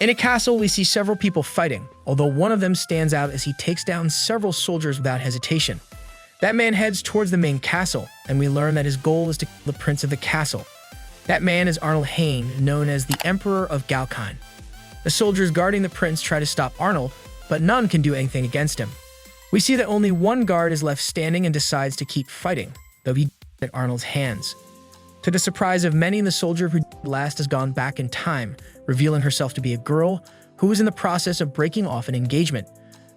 In a castle, we see several people fighting, although one of them stands out as he takes down several soldiers without hesitation. That man heads towards the main castle, and we learn that his goal is to kill the prince of the castle. That man is Arnold Hain, known as the Emperor of Galkine. The soldiers guarding the prince try to stop Arnold, but none can do anything against him. We see that only one guard is left standing and decides to keep fighting, though he at Arnold's hands. To the surprise of many, the soldier who last has gone back in time, revealing herself to be a girl who is in the process of breaking off an engagement.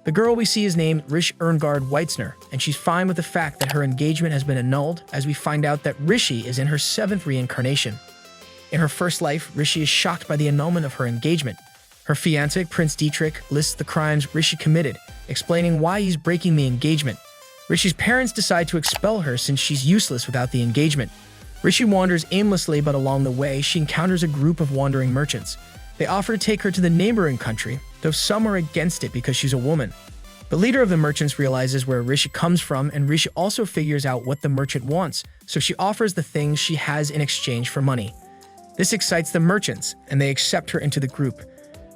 The girl we see is named Rish Erngard Weitzner, and she's fine with the fact that her engagement has been annulled, as we find out that Rishi is in her 7th reincarnation. In her first life, Rishi is shocked by the annulment of her engagement. Her fiancé, Prince Dietrich, lists the crimes Rishi committed, explaining why he's breaking the engagement. Rishi's parents decide to expel her since she's useless without the engagement. Rishi wanders aimlessly, but along the way, she encounters a group of wandering merchants. They offer to take her to the neighboring country, though some are against it because she's a woman. The leader of the merchants realizes where Rishi comes from, and Rishi also figures out what the merchant wants, so she offers the things she has in exchange for money. This excites the merchants, and they accept her into the group.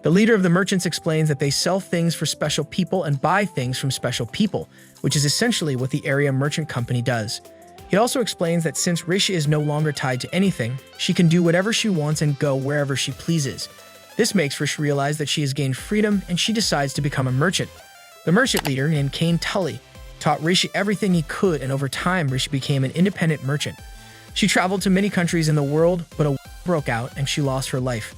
The leader of the merchants explains that they sell things for special people and buy things from special people, which is essentially what the area merchant company does. He also explains that since Rishi is no longer tied to anything, she can do whatever she wants and go wherever she pleases. This makes Rishi realize that she has gained freedom, and she decides to become a merchant. The merchant leader, named K1ller, taught Rishi everything he could, and over time, Rishi became an independent merchant. She traveled to many countries in the world, but a war broke out and she lost her life.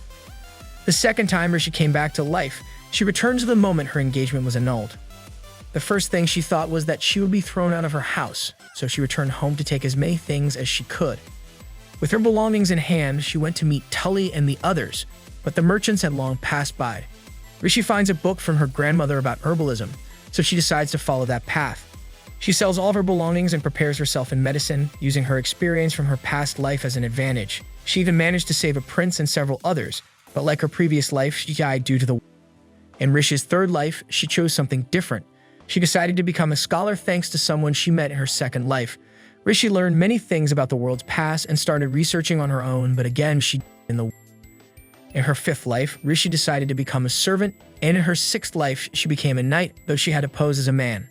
The second time Rishi came back to life, she returned to the moment her engagement was annulled. The first thing she thought was that she would be thrown out of her house, so she returned home to take as many things as she could. With her belongings in hand, she went to meet Tully and the others, but the merchants had long passed by. Rishi finds a book from her grandmother about herbalism, so she decides to follow that path. She sells all of her belongings and prepares herself in medicine, using her experience from her past life as an advantage. She even managed to save a prince and several others, but like her previous life, she died due to the war. In Rishi's third life, she chose something different. She decided to become a scholar thanks to someone she met in her second life. Rishi learned many things about the world's past and started researching on her own, but again, she died in the war. In her fifth life, Rishi decided to become a servant, and in her sixth life, she became a knight, though she had to pose as a man.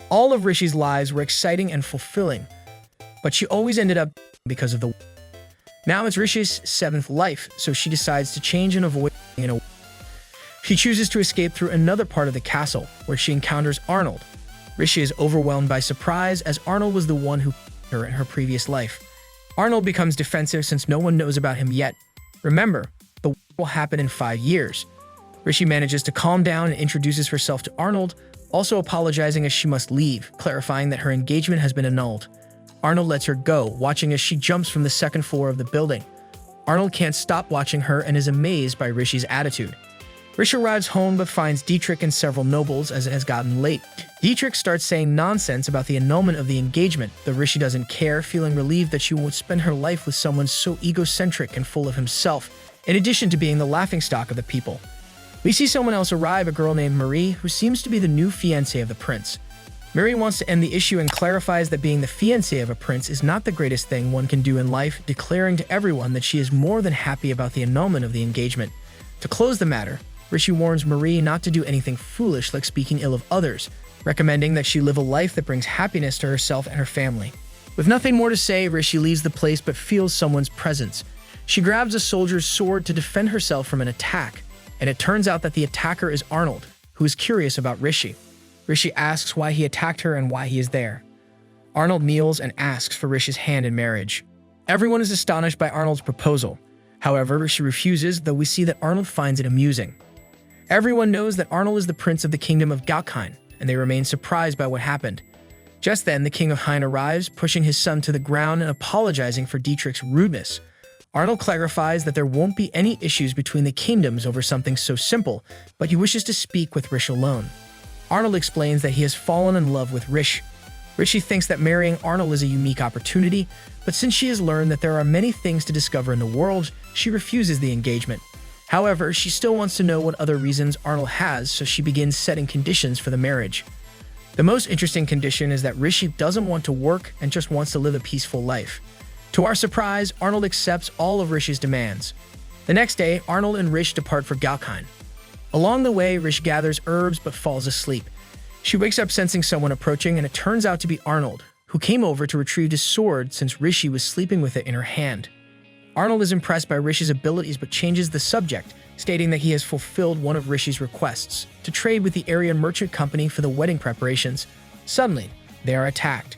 All of Rishi's lives were exciting and fulfilling, but she always ended up because of the war. Now it's Rishi's 7th life, so she decides to change and avoid being in a war. She chooses to escape through another part of the castle, where she encounters Arnold. Rishi is overwhelmed by surprise, as Arnold was the one who killed her in her previous life. Arnold becomes defensive since no one knows about him yet. Remember, the war will happen in 5 years. Rishi manages to calm down and introduces herself to Arnold, also apologizing as she must leave, clarifying that her engagement has been annulled. Arnold lets her go, watching as she jumps from the 2nd floor of the building. Arnold can't stop watching her and is amazed by Rishi's attitude. Rishi arrives home but finds Dietrich and several nobles as it has gotten late. Dietrich starts saying nonsense about the annulment of the engagement, though Rishi doesn't care, feeling relieved that she won't spend her life with someone so egocentric and full of himself, in addition to being the laughingstock of the people. We see someone else arrive, a girl named Marie, who seems to be the new fiancée of the prince. Marie wants to end the issue and clarifies that being the fiancée of a prince is not the greatest thing one can do in life, declaring to everyone that she is more than happy about the annulment of the engagement. To close the matter, Rishi warns Marie not to do anything foolish like speaking ill of others, recommending that she live a life that brings happiness to herself and her family. With nothing more to say, Rishi leaves the place but feels someone's presence. She grabs a soldier's sword to defend herself from an attack, and it turns out that the attacker is Arnold, who is curious about Rishi. Rishi asks why he attacked her and why he is there. Arnold kneels and asks for Rishi's hand in marriage. Everyone is astonished by Arnold's proposal. However, Rishi refuses, though we see that Arnold finds it amusing. Everyone knows that Arnold is the prince of the kingdom of Galkine, and they remain surprised by what happened. Just then, the king of Hein arrives, pushing his son to the ground and apologizing for Dietrich's rudeness. Arnold clarifies that there won't be any issues between the kingdoms over something so simple, but he wishes to speak with Rishi alone. Arnold explains that he has fallen in love with Rishi. Rishi thinks that marrying Arnold is a unique opportunity, but since she has learned that there are many things to discover in the world, she refuses the engagement. However, she still wants to know what other reasons Arnold has, so she begins setting conditions for the marriage. The most interesting condition is that Rishi doesn't want to work and just wants to live a peaceful life. To our surprise, Arnold accepts all of Rishi's demands. The next day, Arnold and Rishi depart for Galkine. Along the way, Rishi gathers herbs but falls asleep. She wakes up sensing someone approaching, and it turns out to be Arnold, who came over to retrieve his sword since Rishi was sleeping with it in her hand. Arnold is impressed by Rishi's abilities but changes the subject, stating that he has fulfilled one of Rishi's requests, to trade with the area merchant company for the wedding preparations. Suddenly, they are attacked.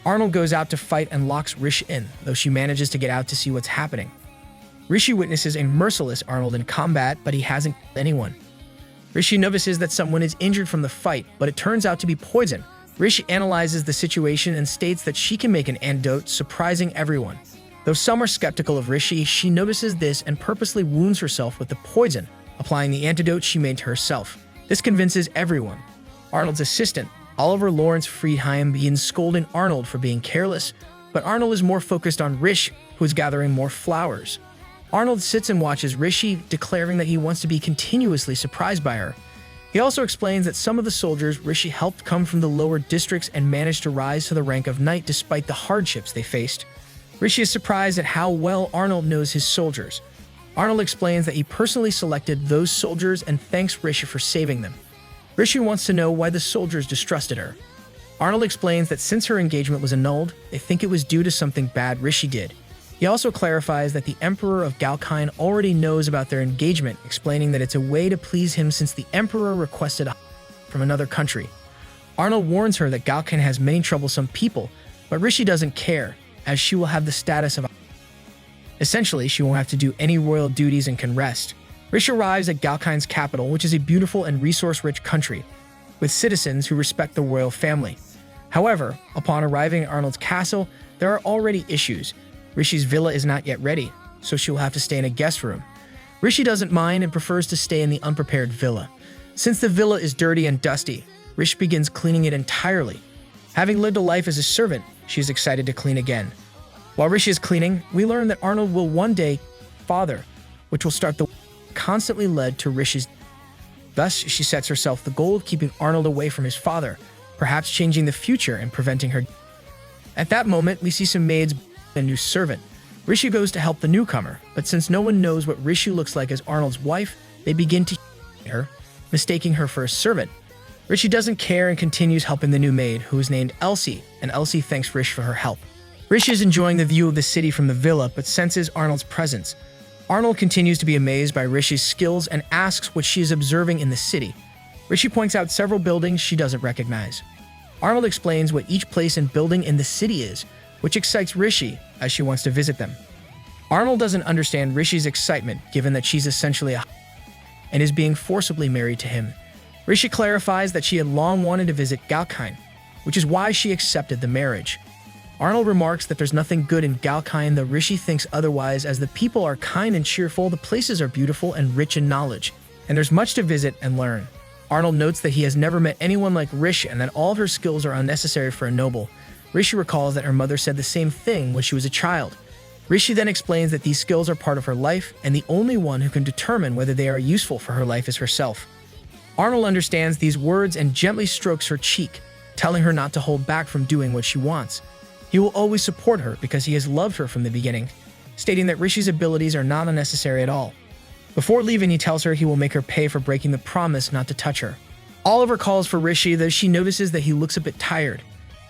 Arnold goes out to fight and locks Rishi in, though she manages to get out to see what's happening. Rishi witnesses a merciless Arnold in combat, but he hasn't killed anyone. Rishi notices that someone is injured from the fight, but it turns out to be poison. Rishi analyzes the situation and states that she can make an antidote, surprising everyone. Though some are skeptical of Rishi, she notices this and purposely wounds herself with the poison, applying the antidote she made to herself. This convinces everyone. Arnold's assistant, Oliver Lawrence Friedheim, begins scolding Arnold for being careless, but Arnold is more focused on Rishi, who is gathering more flowers. Arnold sits and watches Rishi, declaring that he wants to be continuously surprised by her. He also explains that some of the soldiers Rishi helped come from the lower districts and managed to rise to the rank of knight despite the hardships they faced. Rishi is surprised at how well Arnold knows his soldiers. Arnold explains that he personally selected those soldiers and thanks Rishi for saving them. Rishi wants to know why the soldiers distrusted her. Arnold explains that since her engagement was annulled, they think it was due to something bad Rishi did. He also clarifies that the Emperor of Galkine already knows about their engagement, explaining that it's a way to please him since the Emperor requested from another country. Arnold warns her that Galkine has many troublesome people, but Rishi doesn't care, as she will have the status of essentially, she won't have to do any royal duties and can rest. Rishi arrives at Galkine's capital, which is a beautiful and resource-rich country, with citizens who respect the royal family. However, upon arriving at Arnold's castle, there are already issues. Rishi's villa is not yet ready, so she will have to stay in a guest room. Rishi doesn't mind and prefers to stay in the unprepared villa. Since the villa is dirty and dusty, Rishi begins cleaning it entirely. Having lived a life as a servant, she is excited to clean again. While Rishi is cleaning, we learn that Arnold will one day father, which will start the constantly led to Rishi's. Thus, she sets herself the goal of keeping Arnold away from his father, perhaps changing the future and preventing her. At that moment, we see some maids and a new servant. Rishi goes to help the newcomer, but since no one knows what Rishi looks like as Arnold's wife, they begin to her, mistaking her for a servant. Rishi doesn't care and continues helping the new maid, who is named Elsie, and Elsie thanks Rishi for her help. Rishi is enjoying the view of the city from the villa, but senses Arnold's presence. Arnold continues to be amazed by Rishi's skills and asks what she is observing in the city. Rishi points out several buildings she doesn't recognize. Arnold explains what each place and building in the city is, which excites Rishi as she wants to visit them. Arnold doesn't understand Rishi's excitement given that she's essentially a and is being forcibly married to him. Rishi clarifies that she had long wanted to visit Galkine, which is why she accepted the marriage. Arnold remarks that there's nothing good in Galkine, though Rishi thinks otherwise, as the people are kind and cheerful, the places are beautiful and rich in knowledge, and there's much to visit and learn. Arnold notes that he has never met anyone like Rishi and that all of her skills are unnecessary for a noble. Rishi recalls that her mother said the same thing when she was a child. Rishi then explains that these skills are part of her life, and the only one who can determine whether they are useful for her life is herself. Arnold understands these words and gently strokes her cheek, telling her not to hold back from doing what she wants. He will always support her because he has loved her from the beginning, stating that Rishi's abilities are not unnecessary at all. Before leaving, he tells her he will make her pay for breaking the promise not to touch her. Oliver calls for Rishi, though she notices that he looks a bit tired.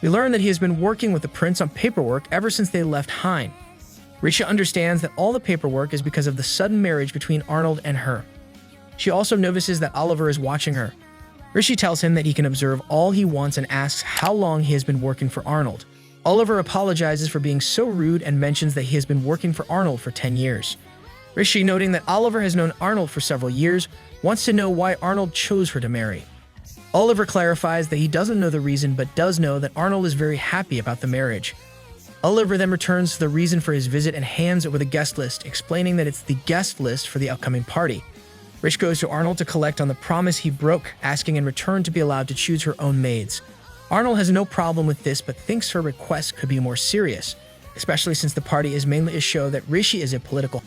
We learn that he has been working with the prince on paperwork ever since they left Hein. Rishi understands that all the paperwork is because of the sudden marriage between Arnold and her. She also notices that Oliver is watching her. Rishi tells him that he can observe all he wants and asks how long he has been working for Arnold. Oliver apologizes for being so rude and mentions that he has been working for Arnold for 10 years. Rishi, noting that Oliver has known Arnold for several years, wants to know why Arnold chose her to marry. Oliver clarifies that he doesn't know the reason but does know that Arnold is very happy about the marriage. Oliver then returns to the reason for his visit and hands over the guest list, explaining that it's the guest list for the upcoming party. Rishi goes to Arnold to collect on the promise he broke, asking in return to be allowed to choose her own maids. Arnold has no problem with this but thinks her request could be more serious, especially since the party is mainly a show that Rishi is a political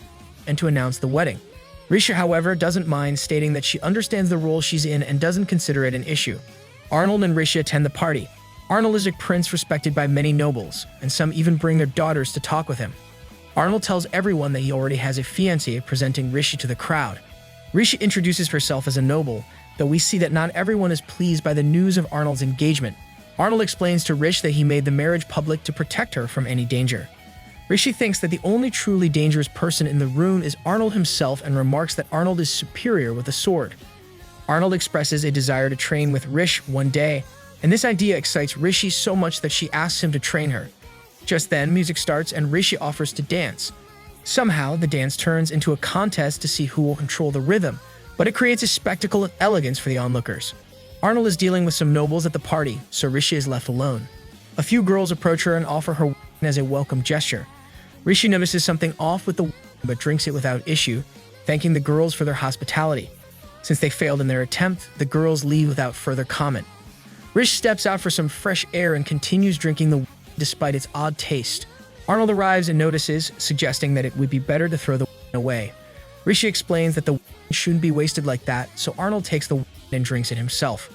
and to announce the wedding. Rishi, however, doesn't mind, stating that she understands the role she's in and doesn't consider it an issue. Arnold and Rishi attend the party. Arnold is a prince respected by many nobles, and some even bring their daughters to talk with him. Arnold tells everyone that he already has a fiancée, presenting Rishi to the crowd. Rishi introduces herself as a noble, though we see that not everyone is pleased by the news of Arnold's engagement. Arnold explains to Rish that he made the marriage public to protect her from any danger. Rishi thinks that the only truly dangerous person in the room is Arnold himself and remarks that Arnold is superior with a sword. Arnold expresses a desire to train with Rish one day, and this idea excites Rishi so much that she asks him to train her. Just then, music starts and Rishi offers to dance. Somehow, the dance turns into a contest to see who will control the rhythm, but it creates a spectacle of elegance for the onlookers. Arnold is dealing with some nobles at the party, so Rishi is left alone. A few girls approach her and offer her as a welcome gesture. Rishi notices something off with the but drinks it without issue, thanking the girls for their hospitality. Since they failed in their attempt, the girls leave without further comment. Rish steps out for some fresh air and continues drinking the despite its odd taste. Arnold arrives and notices, suggesting that it would be better to throw the away. Rishi explains that the shouldn't be wasted like that, so Arnold takes the and drinks it himself.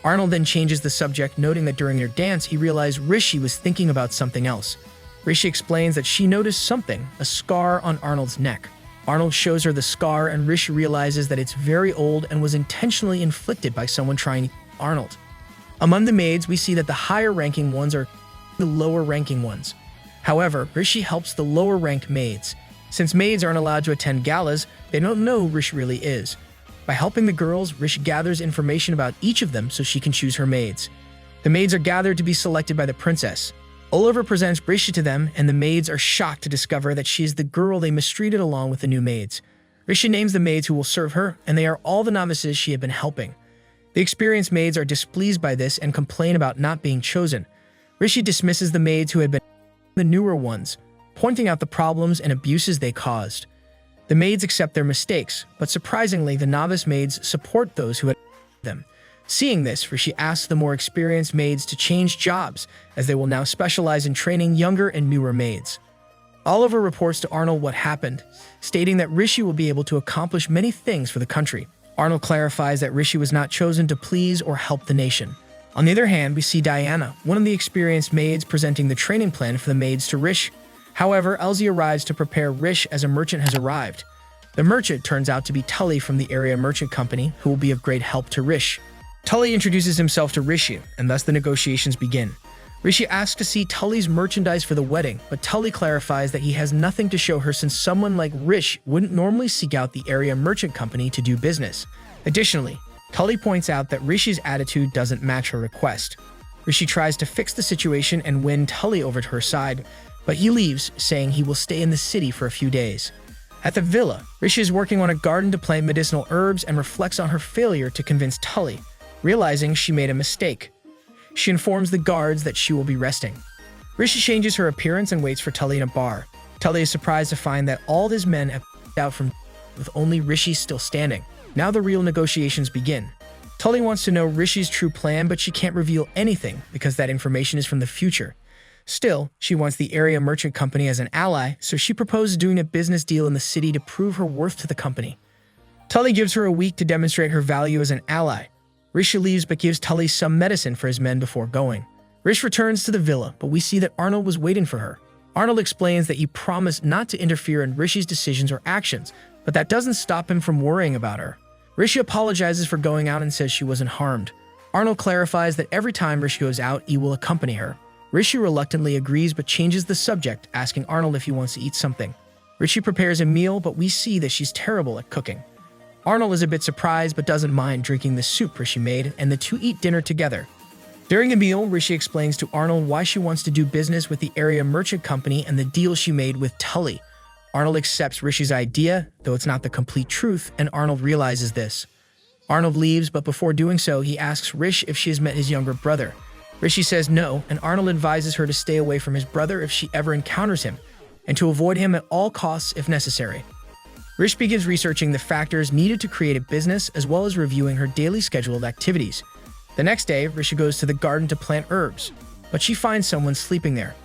Arnold then changes the subject, noting that during their dance, he realized Rishi was thinking about something else. Rishi explains that she noticed something, a scar on Arnold's neck. Arnold shows her the scar and Rishi realizes that it's very old and was intentionally inflicted by someone trying to kill Arnold. Among the maids, we see that the higher-ranking ones are the lower-ranking ones. However, Rishi helps the lower-ranked maids. Since maids aren't allowed to attend galas, they don't know who Rishi really is. By helping the girls, Rishi gathers information about each of them so she can choose her maids. The maids are gathered to be selected by the princess. Oliver presents Rishi to them, and the maids are shocked to discover that she is the girl they mistreated along with the new maids. Rishi names the maids who will serve her, and they are all the novices she had been helping. The experienced maids are displeased by this and complain about not being chosen. Rishi dismisses the maids who had been the newer ones, pointing out the problems and abuses they caused. The maids accept their mistakes, but surprisingly, the novice maids support those who had them. Seeing this, Rishi asks the more experienced maids to change jobs, as they will now specialize in training younger and newer maids. Oliver reports to Arnold what happened, stating that Rishi will be able to accomplish many things for the country. Arnold clarifies that Rishi was not chosen to please or help the nation. On the other hand, we see Diana, one of the experienced maids, presenting the training plan for the maids to Rishi. However, Elsie arrives to prepare Rishi as a merchant has arrived. The merchant turns out to be Tully from the area merchant company, who will be of great help to Rishi. Tully introduces himself to Rishi, and thus the negotiations begin. Rishi asks to see Tully's merchandise for the wedding, but Tully clarifies that he has nothing to show her since someone like Rishi wouldn't normally seek out the area merchant company to do business. Additionally, Tully points out that Rishi's attitude doesn't match her request. Rishi tries to fix the situation and win Tully over to her side, but he leaves, saying he will stay in the city for a few days. At the villa, Rishi is working on a garden to plant medicinal herbs and reflects on her failure to convince Tully, realizing she made a mistake. She informs the guards that she will be resting. Rishi changes her appearance and waits for Tully in a bar. Tully is surprised to find that all his men have out from with only Rishi still standing. Now the real negotiations begin. Tully wants to know Rishi's true plan, but she can't reveal anything because that information is from the future. Still, she wants the area merchant company as an ally, so she proposes doing a business deal in the city to prove her worth to the company. Tully gives her a week to demonstrate her value as an ally. Rishi leaves but gives Tully some medicine for his men before going. Rishi returns to the villa, but we see that Arnold was waiting for her. Arnold explains that he promised not to interfere in Rishi's decisions or actions, but that doesn't stop him from worrying about her. Rishi apologizes for going out and says she wasn't harmed. Arnold clarifies that every time Rishi goes out, he will accompany her. Rishi reluctantly agrees but changes the subject, asking Arnold if he wants to eat something. Rishi prepares a meal, but we see that she's terrible at cooking. Arnold is a bit surprised but doesn't mind drinking the soup Rishi made, and the two eat dinner together. During the meal, Rishi explains to Arnold why she wants to do business with the area merchant company and the deal she made with Tully. Arnold accepts Rishi's idea, though it's not the complete truth, and Arnold realizes this. Arnold leaves, but before doing so, he asks Rishi if she has met his younger brother. Rishi says no, and Arnold advises her to stay away from his brother if she ever encounters him, and to avoid him at all costs if necessary. Rishi begins researching the factors needed to create a business, as well as reviewing her daily scheduled activities. The next day, Rishi goes to the garden to plant herbs, but she finds someone sleeping there.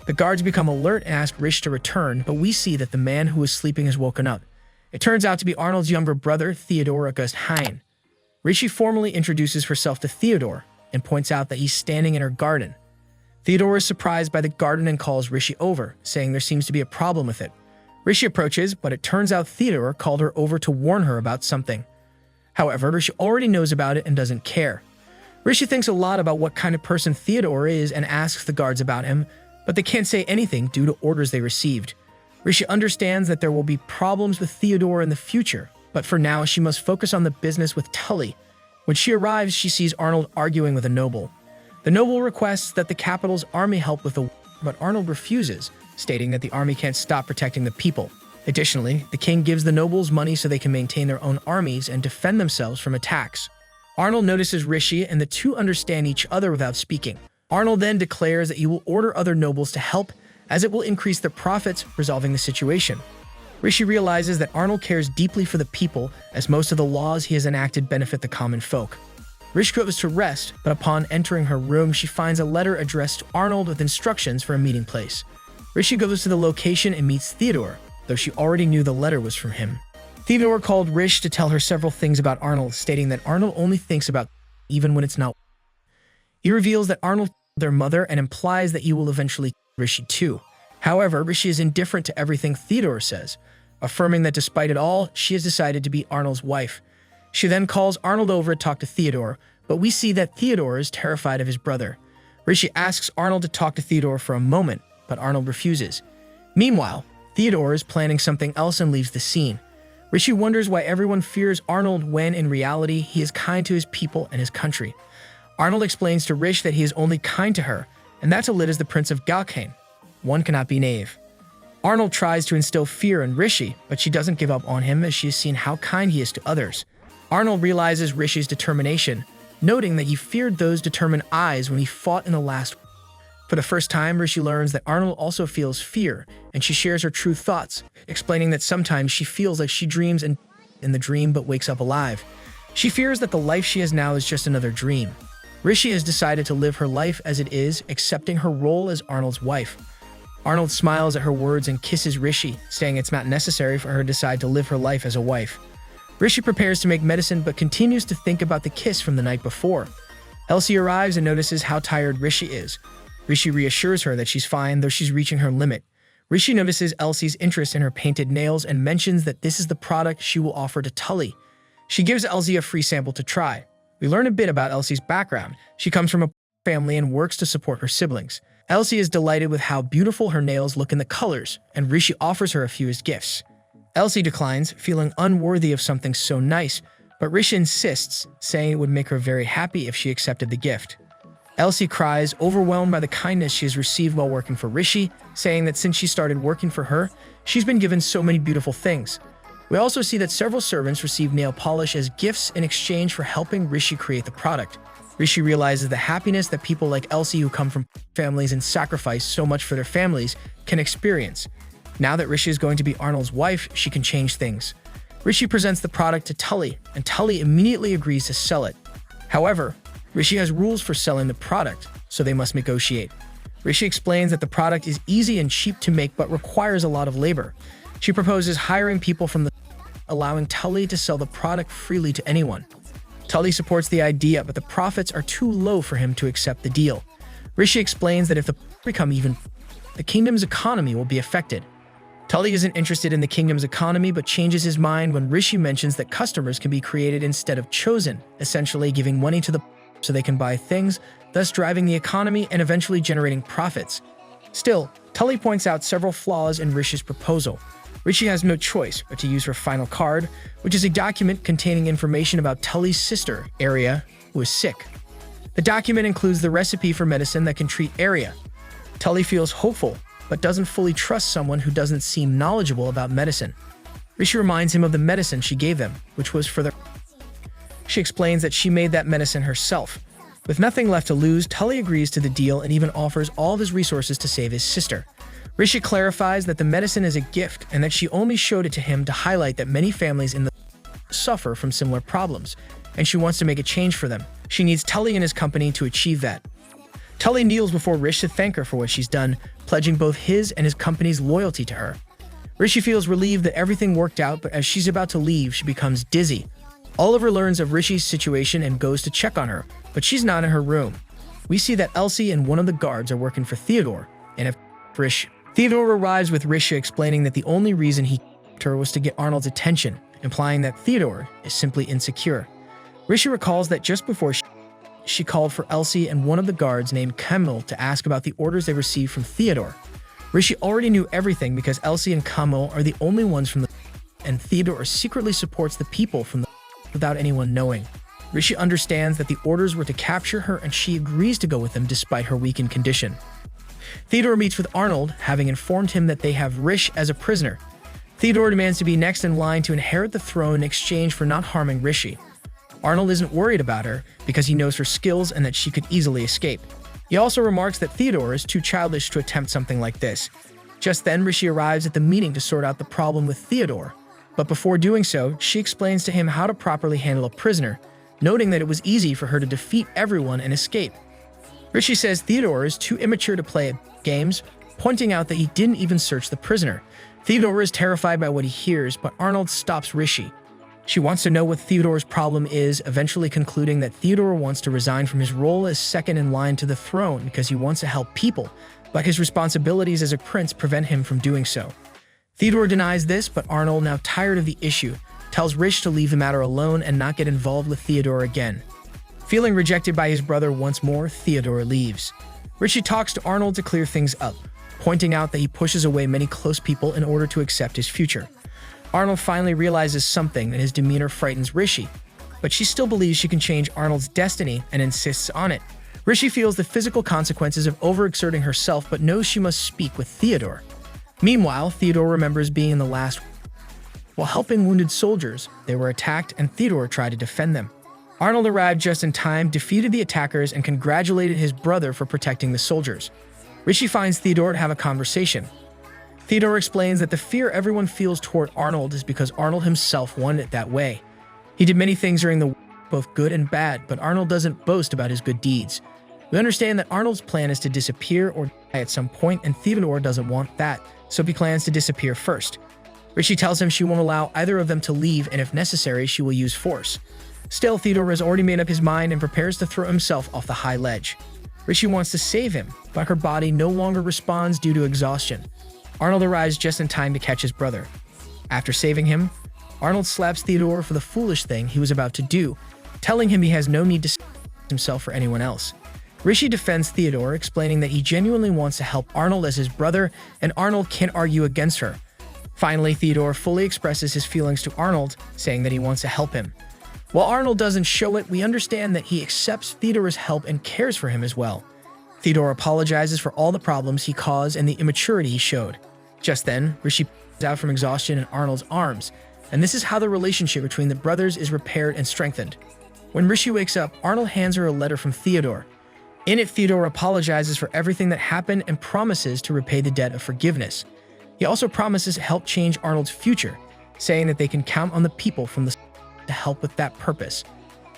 The guards become alert and ask Rishi to return, but we see that the man who was sleeping has woken up. It turns out to be Arnold's younger brother, Theodore August Hein. Rishi formally introduces herself to Theodore and points out that he's standing in her garden. Theodore is surprised by the garden and calls Rishi over, saying there seems to be a problem with it. Rishi approaches, but it turns out Theodore called her over to warn her about something. However, Rishi already knows about it and doesn't care. Rishi thinks a lot about what kind of person Theodore is and asks the guards about him, but they can't say anything due to orders they received. Rishi understands that there will be problems with Theodore in the future, but for now she must focus on the business with Tully. When she arrives, she sees Arnold arguing with a noble. The noble requests that the capital's army help with the war, but Arnold refuses, stating that the army can't stop protecting the people. Additionally, the king gives the nobles money so they can maintain their own armies and defend themselves from attacks. Arnold notices Rishi and the two understand each other without speaking. Arnold then declares that he will order other nobles to help, as it will increase their profits, resolving the situation. Rishi realizes that Arnold cares deeply for the people, as most of the laws he has enacted benefit the common folk. Rishi goes to rest, but upon entering her room, she finds a letter addressed to Arnold with instructions for a meeting place. Rishi goes to the location and meets Theodore, though she already knew the letter was from him. Theodore called Rishi to tell her several things about Arnold, stating that Arnold only thinks about even when it's not. He reveals that Arnold killed their mother and implies that he will eventually kill Rishi too. However, Rishi is indifferent to everything Theodore says, affirming that despite it all, she has decided to be Arnold's wife. She then calls Arnold over to talk to Theodore, but we see that Theodore is terrified of his brother. Rishi asks Arnold to talk to Theodore for a moment, but Arnold refuses. Meanwhile, Theodore is planning something else and leaves the scene. Rishi wonders why everyone fears Arnold when, in reality, he is kind to his people and his country. Arnold explains to Rishi that he is only kind to her, and that Lid is the Prince of Galkane. One cannot be naive. Arnold tries to instill fear in Rishi, but she doesn't give up on him as she has seen how kind he is to others. Arnold realizes Rishi's determination, noting that he feared those determined eyes when he fought in the last. For the first time, Rishi learns that Arnold also feels fear, and she shares her true thoughts, explaining that sometimes she feels like she dreams in the dream but wakes up alive. She fears that the life she has now is just another dream. Rishi has decided to live her life as it is, accepting her role as Arnold's wife. Arnold smiles at her words and kisses Rishi, saying it's not necessary for her to decide to live her life as a wife. Rishi prepares to make medicine but continues to think about the kiss from the night before. Elsie arrives and notices how tired Rishi is. Rishi reassures her that she's fine, though she's reaching her limit. Rishi notices Elsie's interest in her painted nails and mentions that this is the product she will offer to Tully. She gives Elsie a free sample to try. We learn a bit about Elsie's background. She comes from a family and works to support her siblings. Elsie is delighted with how beautiful her nails look in the colors, and Rishi offers her a few as gifts. Elsie declines, feeling unworthy of something so nice, but Rishi insists, saying it would make her very happy if she accepted the gift. Elsie cries, overwhelmed by the kindness she has received while working for Rishi, saying that since she started working for her, she's been given so many beautiful things. We also see that several servants receive nail polish as gifts in exchange for helping Rishi create the product. Rishi realizes the happiness that people like Elsie who come from families and sacrifice so much for their families can experience. Now that Rishi is going to be Arnold's wife, she can change things. Rishi presents the product to Tully, and Tully immediately agrees to sell it. However, Rishi has rules for selling the product, so they must negotiate. Rishi explains that the product is easy and cheap to make but requires a lot of labor. She proposes hiring people from the allowing Tully to sell the product freely to anyone. Tully supports the idea, but the profits are too low for him to accept the deal. Rishi explains that if the become even, the kingdom's economy will be affected. Tully isn't interested in the kingdom's economy but changes his mind when Rishi mentions that customers can be created instead of chosen, essentially giving money to the so they can buy things, thus driving the economy and eventually generating profits. Still, Tully points out several flaws in Rishi's proposal. Rishi has no choice but to use her final card, which is a document containing information about Tully's sister, Arya, who is sick. The document includes the recipe for medicine that can treat Arya. Tully feels hopeful, but doesn't fully trust someone who doesn't seem knowledgeable about medicine. Rishi reminds him of the medicine she gave them, which was for their. She explains that she made that medicine herself. With nothing left to lose, Tully agrees to the deal and even offers all of his resources to save his sister. Rishi clarifies that the medicine is a gift and that she only showed it to him to highlight that many families in the suffer from similar problems, and she wants to make a change for them. She needs Tully and his company to achieve that. Tully kneels before Rishi to thank her for what she's done, pledging both his and his company's loyalty to her. Rishi feels relieved that everything worked out, but as she's about to leave, she becomes dizzy. Oliver learns of Rishi's situation and goes to check on her, but she's not in her room. We see that Elsie and one of the guards are working for Theodore, and if Rishi, Theodore arrives with Reijou explaining that the only reason he kept her was to get Arnold's attention, implying that Theodore is simply insecure. Reijou recalls that just before she called for Elsie and one of the guards named K1ller to ask about the orders they received from Theodore. Reijou already knew everything because Elsie and K1ller are the only ones from the and Theodore secretly supports the people from the without anyone knowing. Reijou understands that the orders were to capture her and she agrees to go with them despite her weakened condition. Theodore meets with Arnold, having informed him that they have Reijou as a prisoner. Theodore demands to be next in line to inherit the throne in exchange for not harming Reijou. Arnold isn't worried about her because he knows her skills and that she could easily escape. He also remarks that Theodore is too childish to attempt something like this. Just then, Reijou arrives at the meeting to sort out the problem with Theodore. But before doing so, she explains to him how to properly handle a prisoner, noting that it was easy for her to defeat everyone and escape. Reijou says Theodore is too immature to play at games, pointing out that he didn't even search the prisoner. Theodore is terrified by what he hears, but Arnold stops Reijou. She wants to know what Theodore's problem is, eventually concluding that Theodore wants to resign from his role as second in line to the throne because he wants to help people, but his responsibilities as a prince prevent him from doing so. Theodore denies this, but Arnold, now tired of the issue, tells Reijou to leave the matter alone and not get involved with Theodore again. Feeling rejected by his brother once more, Theodore leaves. Reijou talks to Arnold to clear things up, pointing out that he pushes away many close people in order to accept his future. Arnold finally realizes something, and his demeanor frightens Reijou, but she still believes she can change Arnold's destiny and insists on it. Reijou feels the physical consequences of overexerting herself but knows she must speak with Theodore. Meanwhile, Theodore remembers being in the last while helping wounded soldiers. They were attacked and Theodore tried to defend them. Arnold arrived just in time, defeated the attackers, and congratulated his brother for protecting the soldiers. Reijou finds Theodore to have a conversation. Theodore explains that the fear everyone feels toward Arnold is because Arnold himself wanted it that way. He did many things during the war, both good and bad, but Arnold doesn't boast about his good deeds. We understand that Arnold's plan is to disappear or die at some point, and Theodore doesn't want that, so he plans to disappear first. Reijou tells him she won't allow either of them to leave, and if necessary, she will use force. Still, Theodore has already made up his mind and prepares to throw himself off the high ledge. Reijou wants to save him, but her body no longer responds due to exhaustion. Arnold arrives just in time to catch his brother. After saving him, Arnold slaps Theodore for the foolish thing he was about to do, telling him he has no need to save himself for anyone else. Reijou defends Theodore, explaining that he genuinely wants to help Arnold as his brother, and Arnold can't argue against her. Finally, Theodore fully expresses his feelings to Arnold, saying that he wants to help him. While Arnold doesn't show it, we understand that he accepts Theodore's help and cares for him as well. Theodore apologizes for all the problems he caused and the immaturity he showed. Just then, Reijou passes out from exhaustion in Arnold's arms, and this is how the relationship between the brothers is repaired and strengthened. When Reijou wakes up, Arnold hands her a letter from Theodore. In it, Theodore apologizes for everything that happened and promises to repay the debt of forgiveness. He also promises to help change Arnold's future, saying that they can count on the people from the to help with that purpose.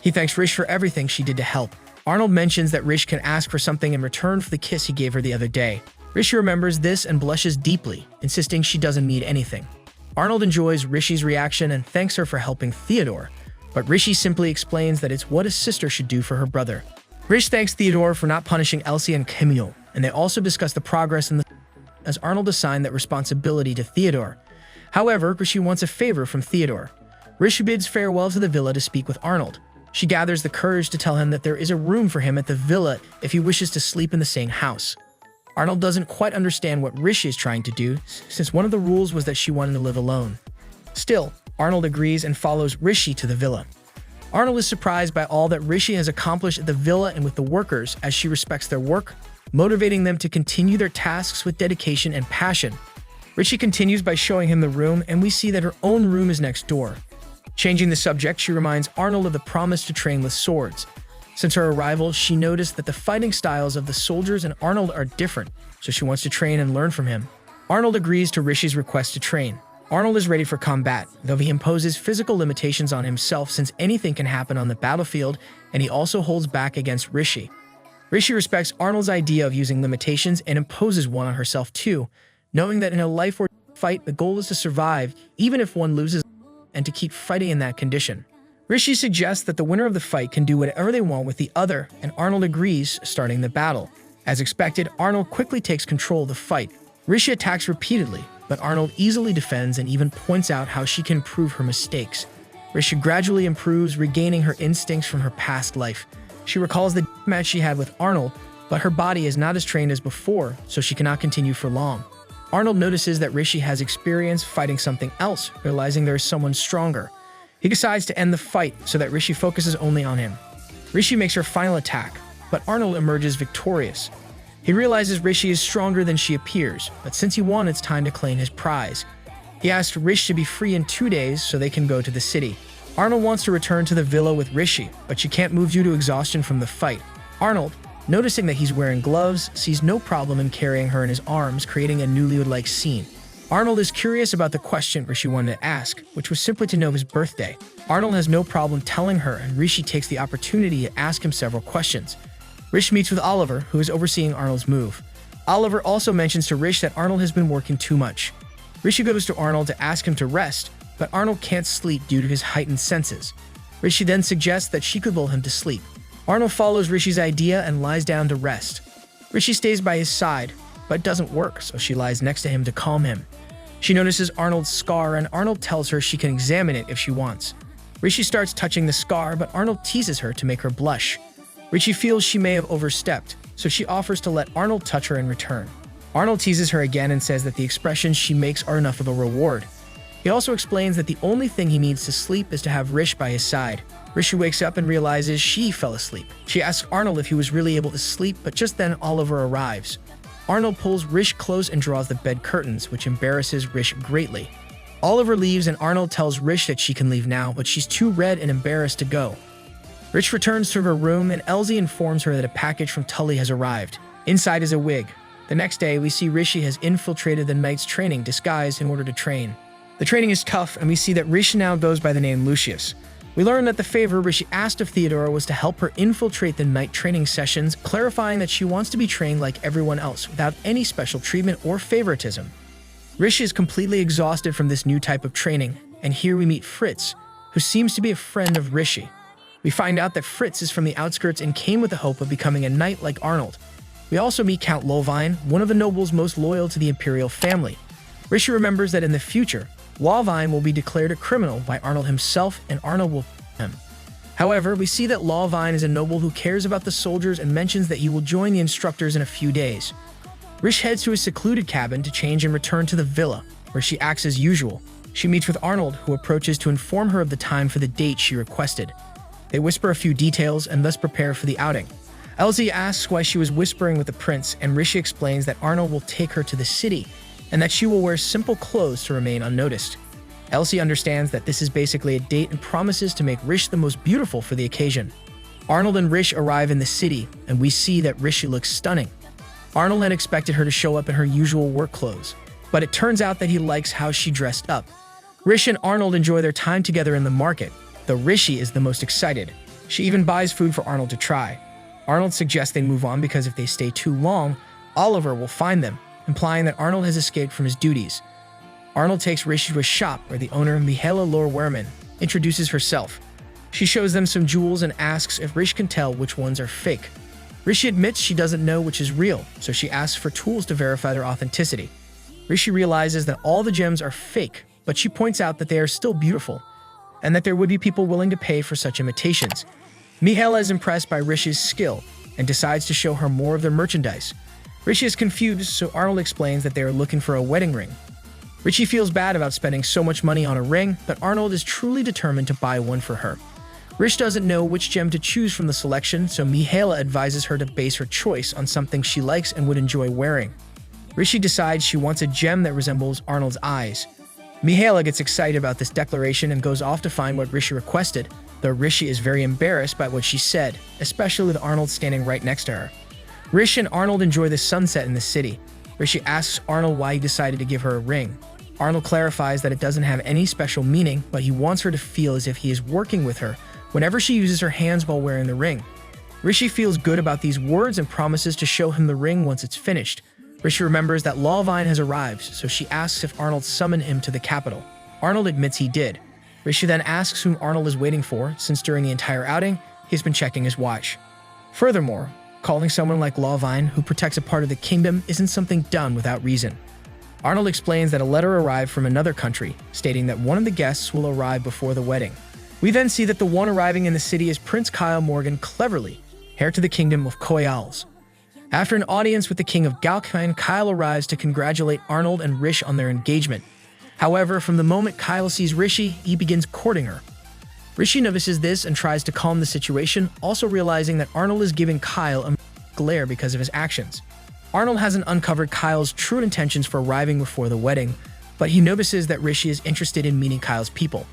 He thanks Reijou for everything she did to help. Arnold mentions that Reijou can ask for something in return for the kiss he gave her the other day. Reijou remembers this and blushes deeply, insisting she doesn't need anything. Arnold enjoys Reijou's reaction and thanks her for helping Theodore, but Reijou simply explains that it's what a sister should do for her brother. Reijou thanks Theodore for not punishing Elsie and K1ller, and they also discuss the progress in the as Arnold assigned that responsibility to Theodore. However, Reijou wants a favor from Theodore. Reijou bids farewell to the villa to speak with Arnold. She gathers the courage to tell him that there is a room for him at the villa if he wishes to sleep in the same house. Arnold doesn't quite understand what Reijou is trying to do, since one of the rules was that she wanted to live alone. Still, Arnold agrees and follows Reijou to the villa. Arnold is surprised by all that Reijou has accomplished at the villa and with the workers, as she respects their work, motivating them to continue their tasks with dedication and passion. Reijou continues by showing him the room, and we see that her own room is next door. Changing the subject, she reminds Arnold of the promise to train with swords. Since her arrival, she noticed that the fighting styles of the soldiers and Arnold are different, so she wants to train and learn from him. Arnold agrees to Reijou's request to train. Arnold is ready for combat, though he imposes physical limitations on himself since anything can happen on the battlefield, and he also holds back against Reijou. Reijou respects Arnold's idea of using limitations and imposes one on herself too, knowing that in a life or fight, the goal is to survive, even if one loses, and to keep fighting in that condition. Reijou suggests that the winner of the fight can do whatever they want with the other, and Arnold agrees, starting the battle. As expected, Arnold quickly takes control of the fight. Rishi attacks repeatedly, but Arnold easily defends and even points out how she can improve her mistakes. Rishi gradually improves, regaining her instincts from her past life. She recalls the match she had with Arnold, but her body is not as trained as before, so she cannot continue for long. Arnold notices that Rishi has experience fighting something else, realizing there is someone stronger. He decides to end the fight so that Rishi focuses only on him. Rishi makes her final attack, but Arnold emerges victorious. He realizes Rishi is stronger than she appears, but since he won, it's time to claim his prize. He asks Rishi to be free in 2 days so they can go to the city. Arnold wants to return to the villa with Rishi, but she can't move due to exhaustion from the fight. Arnold, noticing that he's wearing gloves, sees no problem in carrying her in his arms, creating a newlywed-like scene. Arnold is curious about the question Rishi wanted to ask, which was simply to know his birthday. Arnold has no problem telling her, and Rishi takes the opportunity to ask him several questions. Rishi meets with Oliver, who is overseeing Arnold's move. Oliver also mentions to Rishi that Arnold has been working too much. Rishi goes to Arnold to ask him to rest, but Arnold can't sleep due to his heightened senses. Rishi then suggests that she could lull him to sleep. Arnold follows Rishi's idea and lies down to rest. Rishi stays by his side, but it doesn't work, so she lies next to him to calm him. She notices Arnold's scar, and Arnold tells her she can examine it if she wants. Rishi starts touching the scar, but Arnold teases her to make her blush. Rishi feels she may have overstepped, so she offers to let Arnold touch her in return. Arnold teases her again and says that the expressions she makes are enough of a reward. He also explains that the only thing he needs to sleep is to have Rishi by his side. Rishi wakes up and realizes she fell asleep. She asks Arnold if he was really able to sleep, but just then Oliver arrives. Arnold pulls Rishi close and draws the bed curtains, which embarrasses Rishi greatly. Oliver leaves and Arnold tells Rishi that she can leave now, but she's too red and embarrassed to go. Rishi returns to her room and Elsie informs her that a package from Tully has arrived. Inside is a wig. The next day, we see Rishi has infiltrated the Knight's training disguised in order to train. The training is tough, and we see that Rishi now goes by the name Lucius. We learn that the favor Rishi asked of Theodora was to help her infiltrate the Knight training sessions, clarifying that she wants to be trained like everyone else without any special treatment or favoritism. Rishi is completely exhausted from this new type of training, and here we meet Fritz, who seems to be a friend of Rishi. We find out that Fritz is from the outskirts and came with the hope of becoming a knight like Arnold. We also meet Count Lolvine, one of the nobles most loyal to the imperial family. Rishi remembers that in the future, Lolvine will be declared a criminal by Arnold himself, and Arnold will him. However, we see that Lolvine is a noble who cares about the soldiers and mentions that he will join the instructors in a few days. Rishi heads to his secluded cabin to change and return to the villa, where she acts as usual. She meets with Arnold, who approaches to inform her of the time for the date she requested. They whisper a few details and thus prepare for the outing. Elsie asks why she was whispering with the prince, and Rishi explains that Arnold will take her to the city, and that she will wear simple clothes to remain unnoticed. Elsie understands that this is basically a date and promises to make Rishi the most beautiful for the occasion. Arnold and Rishi arrive in the city, and we see that Rishi looks stunning. Arnold had expected her to show up in her usual work clothes, but it turns out that he likes how she dressed up. Rishi and Arnold enjoy their time together in the market, though Rishi is the most excited. She even buys food for Arnold to try. Arnold suggests they move on because if they stay too long, Oliver will find them, implying that Arnold has escaped from his duties. Arnold takes Rishi to a shop where the owner, Mihaela Lorwerman, introduces herself. She shows them some jewels and asks if Rishi can tell which ones are fake. Rishi admits she doesn't know which is real, so she asks for tools to verify their authenticity. Rishi realizes that all the gems are fake, but she points out that they are still beautiful, and that there would be people willing to pay for such imitations. Mihaela is impressed by Rishi's skill and decides to show her more of their merchandise. Rishi is confused, so Arnold explains that they are looking for a wedding ring. Rishi feels bad about spending so much money on a ring, but Arnold is truly determined to buy one for her. Rishi doesn't know which gem to choose from the selection, so Mihaela advises her to base her choice on something she likes and would enjoy wearing. Rishi decides she wants a gem that resembles Arnold's eyes. Mihaela gets excited about this declaration and goes off to find what Rishi requested, though Rishi is very embarrassed by what she said, especially with Arnold standing right next to her. Rishi and Arnold enjoy the sunset in the city. Rishi asks Arnold why he decided to give her a ring. Arnold clarifies that it doesn't have any special meaning, but he wants her to feel as if he is working with her whenever she uses her hands while wearing the ring. Rishi feels good about these words and promises to show him the ring once it's finished. Rishi remembers that Lolvine has arrived, so she asks if Arnold summoned him to the capital. Arnold admits he did. Rishi then asks whom Arnold is waiting for, since during the entire outing, he's been checking his watch. Furthermore, calling someone like Lolvine, who protects a part of the kingdom, isn't something done without reason. Arnold explains that a letter arrived from another country, stating that one of the guests will arrive before the wedding. We then see that the one arriving in the city is Prince Kyle Morgan Cleverly, heir to the kingdom of K1ller. After an audience with the king of Galkine, Kyle arrives to congratulate Arnold and Rish on their engagement. However, from the moment Kyle sees Rishi, he begins courting her. Rishi notices this and tries to calm the situation, also realizing that Arnold is giving Kyle a glare because of his actions. Arnold hasn't uncovered Kyle's true intentions for arriving before the wedding, but he notices that Rishi is interested in meeting Kyle's people.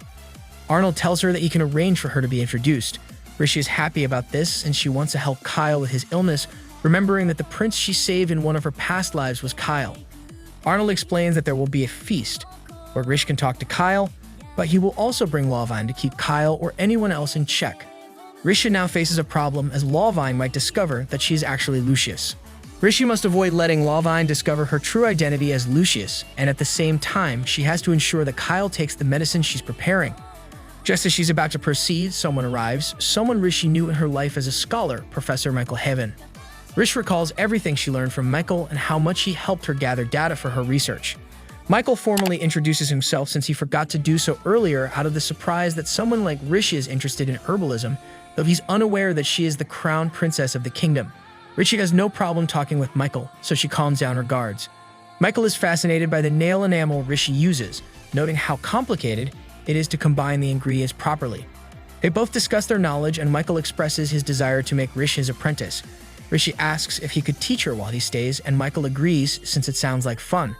Arnold tells her that he can arrange for her to be introduced. Rishi is happy about this, and she wants to help Kyle with his illness, remembering that the prince she saved in one of her past lives was Kyle. Arnold explains that there will be a feast, where Rish can talk to Kyle, but he will also bring Lawvine to keep Kyle or anyone else in check. Rishi now faces a problem as Lawvine might discover that she is actually Lucius. Rishi must avoid letting Lawvine discover her true identity as Lucius, and at the same time, she has to ensure that Kyle takes the medicine she's preparing. Just as she's about to proceed, someone arrives, someone Rishi knew in her life as a scholar, Professor Michael Heaven. Rish recalls everything she learned from Michael and how much he helped her gather data for her research. Michael formally introduces himself since he forgot to do so earlier out of the surprise that someone like Rishi is interested in herbalism, though he's unaware that she is the crown princess of the kingdom. Rishi has no problem talking with Michael, so she calms down her guards. Michael is fascinated by the nail enamel Rishi uses, noting how complicated it is to combine the ingredients properly. They both discuss their knowledge, and Michael expresses his desire to make Rishi his apprentice. Rishi asks if he could teach her while he stays, and Michael agrees since it sounds like fun.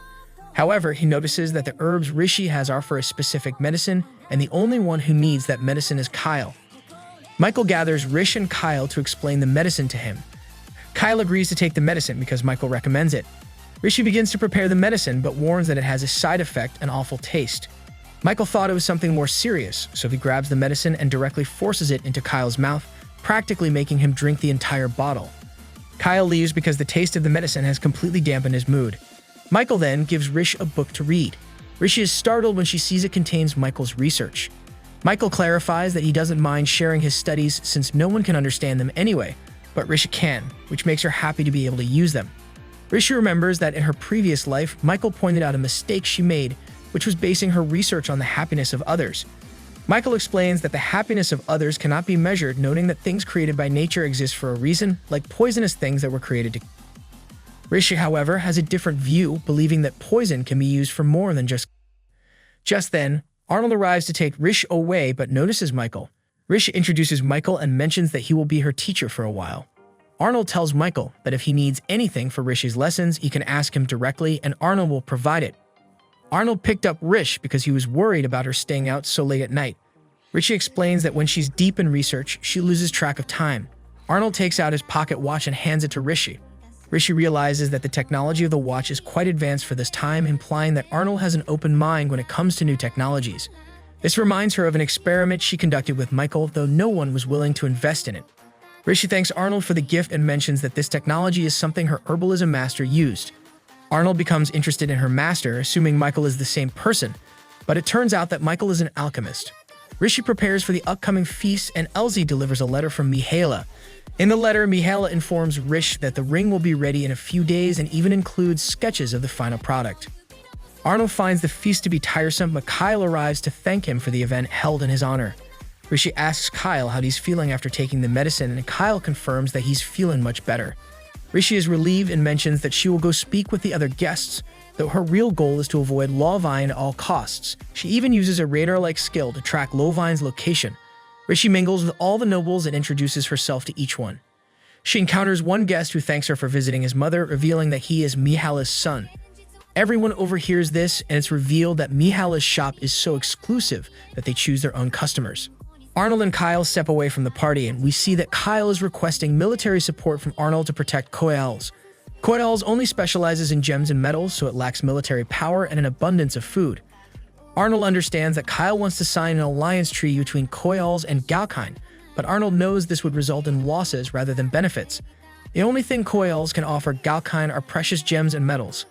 However, he notices that the herbs Rishi has are for a specific medicine, and the only one who needs that medicine is Kyle. Michael gathers Rish and Kyle to explain the medicine to him. Kyle agrees to take the medicine because Michael recommends it. Rishi begins to prepare the medicine, but warns that it has a side effect and awful taste. Michael thought it was something more serious, so he grabs the medicine and directly forces it into Kyle's mouth, practically making him drink the entire bottle. Kyle leaves because the taste of the medicine has completely dampened his mood. Michael then gives Rish a book to read. Rishi is startled when she sees it contains Michael's research. Michael clarifies that he doesn't mind sharing his studies since no one can understand them anyway, but Rishi can, which makes her happy to be able to use them. Rishi remembers that in her previous life, Michael pointed out a mistake she made, which was basing her research on the happiness of others. Michael explains that the happiness of others cannot be measured, noting that things created by nature exist for a reason, like poisonous things that were created to. Rishi, however, has a different view, believing that poison can be used for more than just. Just then, Arnold arrives to take Rish away but notices Michael. Rish introduces Michael and mentions that he will be her teacher for a while. Arnold tells Michael that if he needs anything for Rishi's lessons, he can ask him directly and Arnold will provide it. Arnold picked up Rish because he was worried about her staying out so late at night. Rishi explains that when she's deep in research, she loses track of time. Arnold takes out his pocket watch and hands it to Rishi. Rishi realizes that the technology of the watch is quite advanced for this time, implying that Arnold has an open mind when it comes to new technologies. This reminds her of an experiment she conducted with Michael, though no one was willing to invest in it. Rishi thanks Arnold for the gift and mentions that this technology is something her herbalism master used. Arnold becomes interested in her master, assuming Michael is the same person, but it turns out that Michael is an alchemist. Rishi prepares for the upcoming feast, and Elsie delivers a letter from Mihaela. In the letter, Mihaela informs Rish that the ring will be ready in a few days and even includes sketches of the final product. Arnold finds the feast to be tiresome, but Kyle arrives to thank him for the event held in his honor. Rishi asks Kyle how he's feeling after taking the medicine, and Kyle confirms that he's feeling much better. Rishi is relieved and mentions that she will go speak with the other guests, though her real goal is to avoid Lawvine at all costs. She even uses a radar-like skill to track Lawvine's location. Rishi mingles with all the nobles and introduces herself to each one. She encounters one guest who thanks her for visiting his mother, revealing that he is Mihaela's son. Everyone overhears this, and it's revealed that Mihaela's shop is so exclusive that they choose their own customers. Arnold and Kyle step away from the party, and we see that Kyle is requesting military support from Arnold to protect K1ller. K1ller only specializes in gems and metals, so it lacks military power and an abundance of food. Arnold understands that Kyle wants to sign an alliance treaty between K1ller and Galkine, but Arnold knows this would result in losses rather than benefits. The only thing K1ller can offer Galkine are precious gems and metals.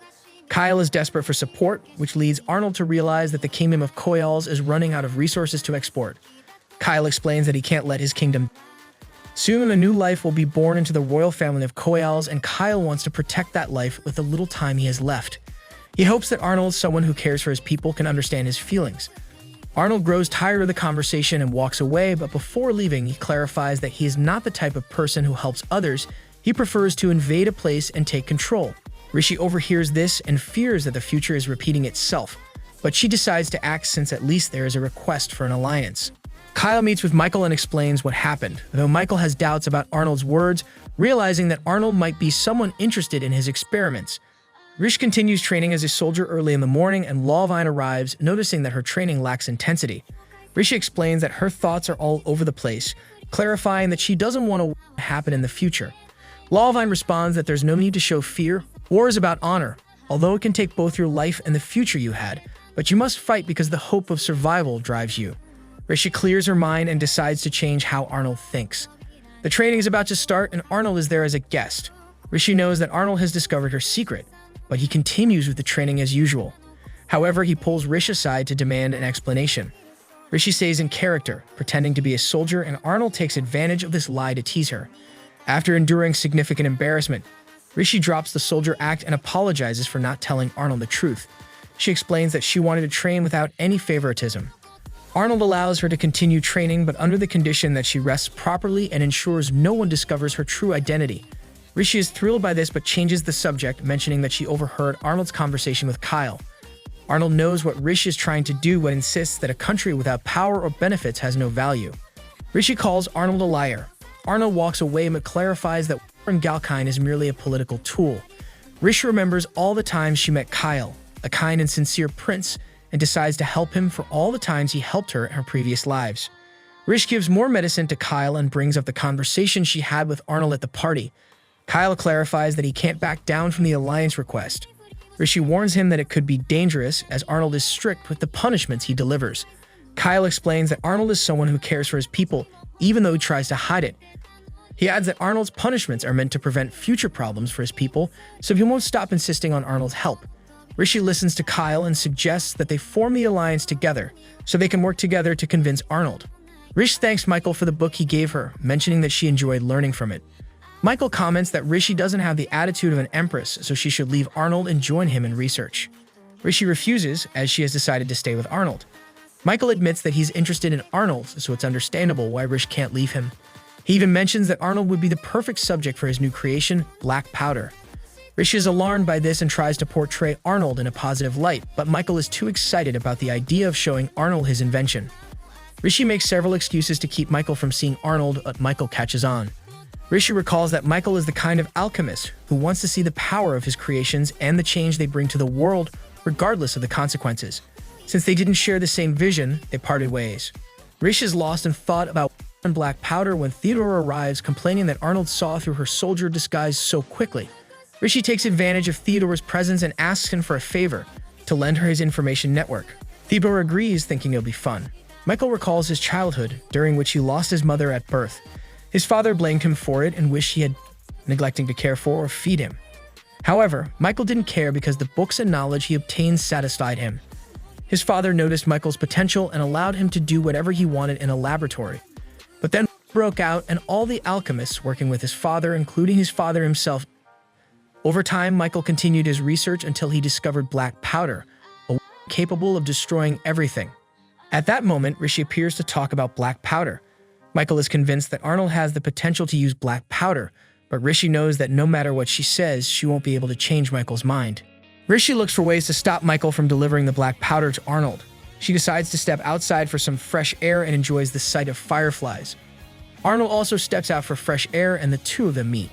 Kyle is desperate for support, which leads Arnold to realize that the kingdom of K1ller is running out of resources to export. Kyle explains that he can't let his kingdom. Soon a new life will be born into the royal family of K1ller, and Kyle wants to protect that life with the little time he has left. He hopes that Arnold, someone who cares for his people, can understand his feelings. Arnold grows tired of the conversation and walks away, but before leaving, he clarifies that he is not the type of person who helps others. He prefers to invade a place and take control. Rishi overhears this and fears that the future is repeating itself, but she decides to act since at least there is a request for an alliance. Kyle meets with Michael and explains what happened, though Michael has doubts about Arnold's words, realizing that Arnold might be someone interested in his experiments. Rish continues training as a soldier early in the morning, and Lawvine arrives, noticing that her training lacks intensity. Rishi explains that her thoughts are all over the place, clarifying that she doesn't want to happen in the future. Lawvine responds that there's no need to show fear. War is about honor, although it can take both your life and the future you had, but you must fight because the hope of survival drives you. Rishi clears her mind and decides to change how Arnold thinks. The training is about to start, and Arnold is there as a guest. Rishi knows that Arnold has discovered her secret, but he continues with the training as usual. However, he pulls Rish aside to demand an explanation. Rishi stays in character, pretending to be a soldier, and Arnold takes advantage of this lie to tease her. After enduring significant embarrassment, Rishi drops the soldier act and apologizes for not telling Arnold the truth. She explains that she wanted to train without any favoritism. Arnold allows her to continue training, but under the condition that she rests properly and ensures no one discovers her true identity. Rishi is thrilled by this but changes the subject, mentioning that she overheard Arnold's conversation with Kyle. Arnold knows what Rishi is trying to do but insists that a country without power or benefits has no value. Rishi calls Arnold a liar. Arnold walks away but clarifies that war in Galkine is merely a political tool. Rishi remembers all the times she met Kyle, a kind and sincere prince, and decides to help him for all the times he helped her in her previous lives. Rish gives more medicine to Kyle and brings up the conversation she had with Arnold at the party. Kyle clarifies that he can't back down from the alliance request. Rishi warns him that it could be dangerous, as Arnold is strict with the punishments he delivers. Kyle explains that Arnold is someone who cares for his people, even though he tries to hide it. He adds that Arnold's punishments are meant to prevent future problems for his people, so he won't stop insisting on Arnold's help. Rishi listens to Kyle and suggests that they form the alliance together, so they can work together to convince Arnold. Rish thanks Michael for the book he gave her, mentioning that she enjoyed learning from it. Michael comments that Rishi doesn't have the attitude of an empress, so she should leave Arnold and join him in research. Rishi refuses, as she has decided to stay with Arnold. Michael admits that he's interested in Arnold, so it's understandable why Rish can't leave him. He even mentions that Arnold would be the perfect subject for his new creation, black powder. Rishi is alarmed by this and tries to portray Arnold in a positive light, but Michael is too excited about the idea of showing Arnold his invention. Rishi makes several excuses to keep Michael from seeing Arnold, but Michael catches on. Rishi recalls that Michael is the kind of alchemist who wants to see the power of his creations and the change they bring to the world, regardless of the consequences. Since they didn't share the same vision, they parted ways. Rishi is lost in thought about black powder when Theodore arrives, complaining that Arnold saw through her soldier disguise so quickly. Rishi takes advantage of Theodore's presence and asks him for a favor, to lend her his information network. Theodore agrees, thinking it'll be fun. Michael recalls his childhood, during which he lost his mother at birth. His father blamed him for it and wished he had neglecting to care for or feed him. However, Michael didn't care because the books and knowledge he obtained satisfied him. His father noticed Michael's potential and allowed him to do whatever he wanted in a laboratory. But then broke out, and all the alchemists working with his father, including his father himself. Over time, Michael continued his research until he discovered black powder, a capable of destroying everything. At that moment, Rishi appears to talk about black powder. Michael is convinced that Arnold has the potential to use black powder, but Rishi knows that no matter what she says, she won't be able to change Michael's mind. Rishi looks for ways to stop Michael from delivering the black powder to Arnold. She decides to step outside for some fresh air and enjoys the sight of fireflies. Arnold also steps out for fresh air, and the two of them meet.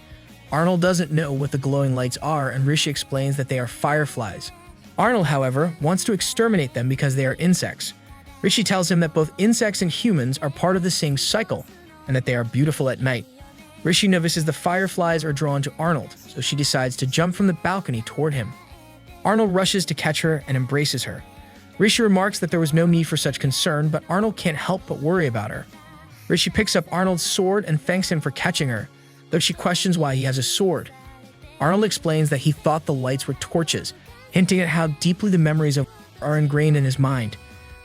Arnold doesn't know what the glowing lights are, and Rishi explains that they are fireflies. Arnold, however, wants to exterminate them because they are insects. Rishi tells him that both insects and humans are part of the same cycle, and that they are beautiful at night. Rishi notices the fireflies are drawn to Arnold, so she decides to jump from the balcony toward him. Arnold rushes to catch her and embraces her. Rishi remarks that there was no need for such concern, but Arnold can't help but worry about her. Rishi picks up Arnold's sword and thanks him for catching her, though she questions why he has a sword. Arnold explains that he thought the lights were torches, hinting at how deeply the memories of are ingrained in his mind.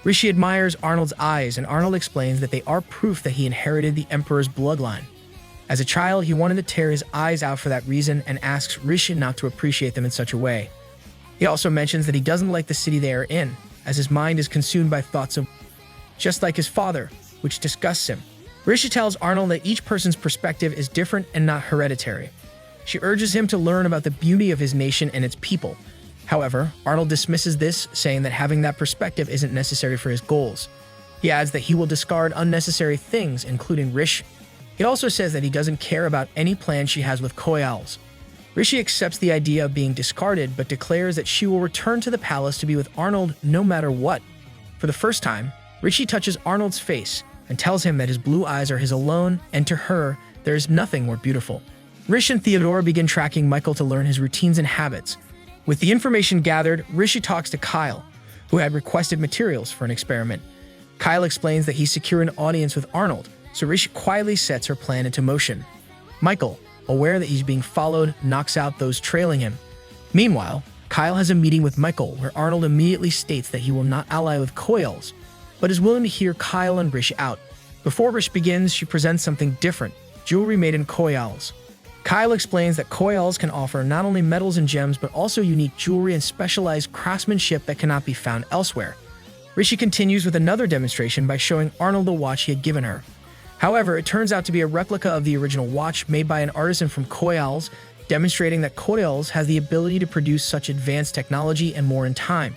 Rishi admires Arnold's eyes, and Arnold explains that they are proof that he inherited the Emperor's bloodline. As a child, he wanted to tear his eyes out for that reason and asks Rishi not to appreciate them in such a way. He also mentions that he doesn't like the city they are in, as his mind is consumed by thoughts of just like his father, which disgusts him. Rishi tells Arnold that each person's perspective is different and not hereditary. She urges him to learn about the beauty of his nation and its people. However, Arnold dismisses this, saying that having that perspective isn't necessary for his goals. He adds that he will discard unnecessary things, including Rish. He also says that he doesn't care about any plans she has with K1llers. Rishi accepts the idea of being discarded, but declares that she will return to the palace to be with Arnold no matter what. For the first time, Rishi touches Arnold's face and tells him that his blue eyes are his alone, and to her, there is nothing more beautiful. Rish and Theodora begin tracking Michael to learn his routines and habits. With the information gathered, Rishi talks to K1ller, who had requested materials for an experiment. K1ller explains that he's secured an audience with Arnold, so Rishi quietly sets her plan into motion. Michael, aware that he's being followed, knocks out those trailing him. Meanwhile, K1ller has a meeting with Michael where Arnold immediately states that he will not ally with K1llers, but is willing to hear K1ller and Rish out. Before Rish begins, she presents something different, jewelry made in K1llers. K1ller explains that K1llers can offer not only metals and gems, but also unique jewelry and specialized craftsmanship that cannot be found elsewhere. Rishi continues with another demonstration by showing Arnold the watch he had given her. However, it turns out to be a replica of the original watch made by an artisan from K1llers, demonstrating that K1llers has the ability to produce such advanced technology and more in time.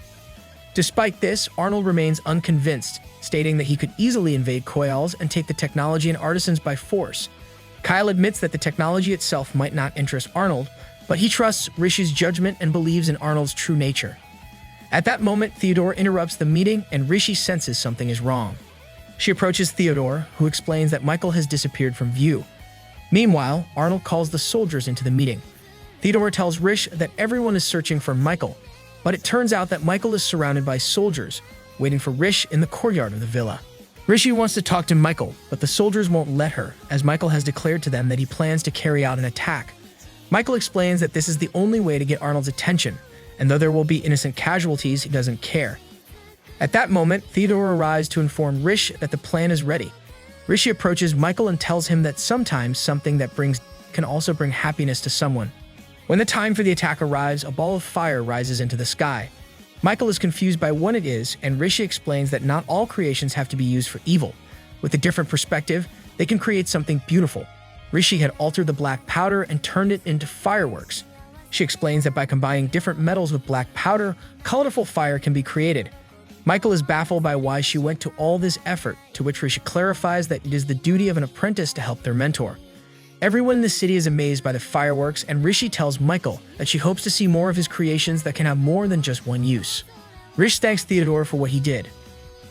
Despite this, Arnold remains unconvinced, stating that he could easily invade K1llers and take the technology and artisans by force. K1ller admits that the technology itself might not interest Arnold, but he trusts Rishi's judgment and believes in Arnold's true nature. At that moment, Theodora interrupts the meeting and Rishi senses something is wrong. She approaches Theodora, who explains that Michael has disappeared from view. Meanwhile, Arnold calls the soldiers into the meeting. Theodora tells Rish that everyone is searching for Michael, but it turns out that Michael is surrounded by soldiers, waiting for Rish in the courtyard of the villa. Rishi wants to talk to Michael, but the soldiers won't let her, as Michael has declared to them that he plans to carry out an attack. Michael explains that this is the only way to get Arnold's attention, and though there will be innocent casualties, he doesn't care. At that moment, Theodora arrives to inform Rish that the plan is ready. Rishi approaches Michael and tells him that sometimes something that brings can also bring happiness to someone. When the time for the attack arrives, a ball of fire rises into the sky. Michael is confused by what it is, and Rishi explains that not all creations have to be used for evil. With a different perspective, they can create something beautiful. Rishi had altered the black powder and turned it into fireworks. She explains that by combining different metals with black powder, colorful fire can be created. Michael is baffled by why she went to all this effort, to which Rishi clarifies that it is the duty of an apprentice to help their mentor. Everyone in the city is amazed by the fireworks, and Rishi tells Michael that she hopes to see more of his creations that can have more than just one use. Rish thanks Theodora for what he did.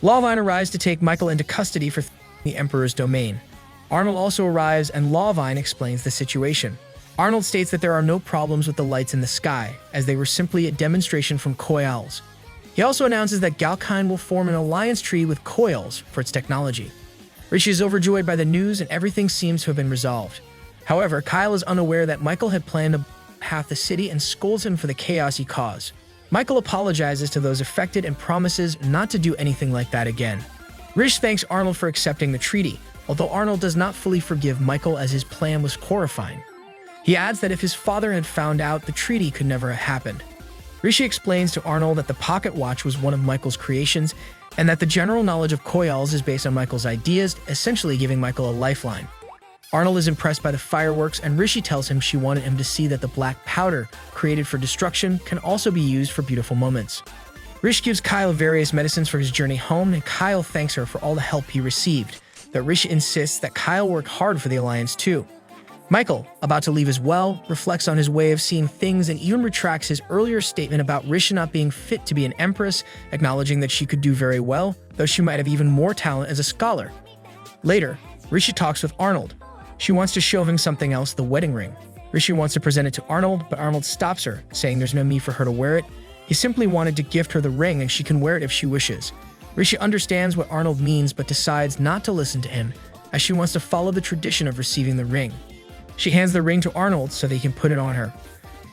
Lawvine arrives to take Michael into custody for the Emperor's domain. Arnold also arrives, and Lawvine explains the situation. Arnold states that there are no problems with the lights in the sky, as they were simply a demonstration from K1llers. He also announces that Galkind will form an alliance treaty with K1llers for its technology. Rishi is overjoyed by the news, and everything seems to have been resolved. However, K1ller is unaware that Michael had planned to half the city and scolds him for the chaos he caused. Michael apologizes to those affected and promises not to do anything like that again. Rish thanks Arnold for accepting the treaty, although Arnold does not fully forgive Michael as his plan was horrifying. He adds that if his father had found out, the treaty could never have happened. Rishi explains to Arnold that the pocket watch was one of Michael's creations, and that the general knowledge of K1llers is based on Michael's ideas, essentially giving Michael a lifeline. Arnold is impressed by the fireworks, and Rishi tells him she wanted him to see that the black powder, created for destruction, can also be used for beautiful moments. Rish gives K1ller various medicines for his journey home, and K1ller thanks her for all the help he received, but Rishi insists that K1ller worked hard for the Alliance too. Michael, about to leave as well, reflects on his way of seeing things and even retracts his earlier statement about Rishi not being fit to be an empress, acknowledging that she could do very well, though she might have even more talent as a scholar. Later, Rishi talks with Arnold. She wants to show him something else, the wedding ring. Rishi wants to present it to Arnold, but Arnold stops her, saying there's no need for her to wear it. He simply wanted to gift her the ring and she can wear it if she wishes. Rishi understands what Arnold means but decides not to listen to him, as she wants to follow the tradition of receiving the ring. She hands the ring to Arnold so that he can put it on her.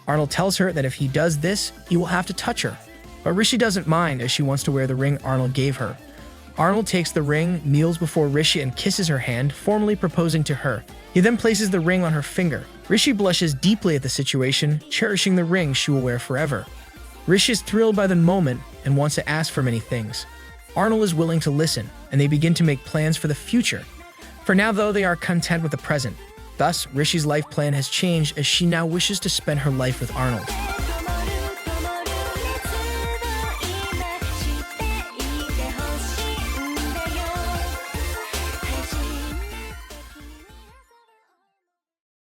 Arnold tells her that if he does this, he will have to touch her, but Rishi doesn't mind as she wants to wear the ring Arnold gave her. Arnold takes the ring, kneels before Rishi and kisses her hand, formally proposing to her. He then places the ring on her finger. Rishi blushes deeply at the situation, cherishing the ring she will wear forever. Rish is thrilled by the moment and wants to ask for many things. Arnold is willing to listen, and they begin to make plans for the future. For now, though, they are content with the present. Thus, Rishi's life plan has changed as she now wishes to spend her life with Arnold.